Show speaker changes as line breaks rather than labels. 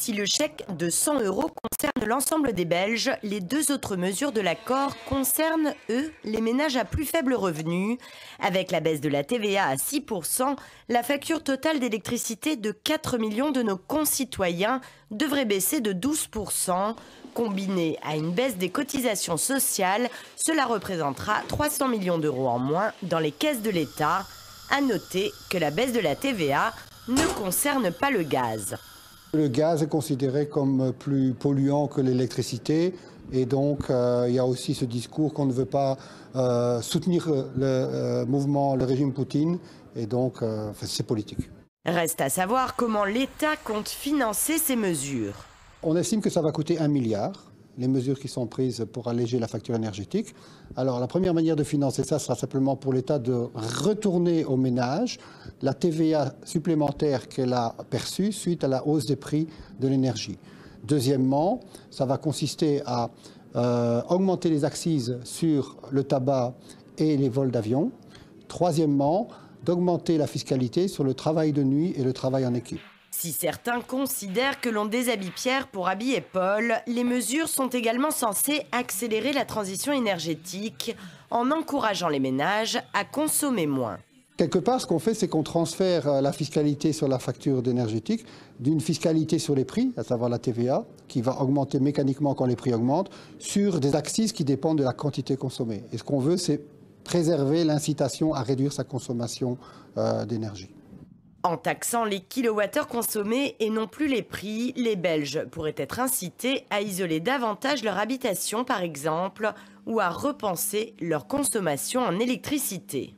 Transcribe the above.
Si le chèque de 100 € concerne l'ensemble des Belges, les deux autres mesures de l'accord concernent, eux, les ménages à plus faible revenu. Avec la baisse de la TVA à 6%, la facture totale d'électricité de 4 millions de nos concitoyens devrait baisser de 12%. Combinée à une baisse des cotisations sociales, cela représentera 300 millions d'euros en moins dans les caisses de l'État. À noter que la baisse de la TVA ne concerne pas le gaz.
Le gaz est considéré comme plus polluant que l'électricité et donc il y a aussi ce discours qu'on ne veut pas soutenir le régime Poutine et donc c'est politique.
Reste à savoir comment l'État compte financer ces mesures.
On estime que ça va coûter 1 milliard, les mesures qui sont prises pour alléger la facture énergétique. Alors la première manière de financer ça sera simplement pour l'État de retourner aux ménages la TVA supplémentaire qu'elle a perçue suite à la hausse des prix de l'énergie. Deuxièmement, ça va consister à augmenter les accises sur le tabac et les vols d'avion. Troisièmement, d'augmenter la fiscalité sur le travail de nuit et le travail en équipe.
Si certains considèrent que l'on déshabille Pierre pour habiller Paul, les mesures sont également censées accélérer la transition énergétique en encourageant les ménages à consommer moins.
Quelque part, ce qu'on fait, c'est qu'on transfère la fiscalité sur la facture énergétique d'une fiscalité sur les prix, à savoir la TVA, qui va augmenter mécaniquement quand les prix augmentent, sur des accises qui dépendent de la quantité consommée. Et ce qu'on veut, c'est préserver l'incitation à réduire sa consommation d'énergie.
En taxant les kilowattheures consommés et non plus les prix, les Belges pourraient être incités à isoler davantage leur habitation par exemple, ou à repenser leur consommation en électricité.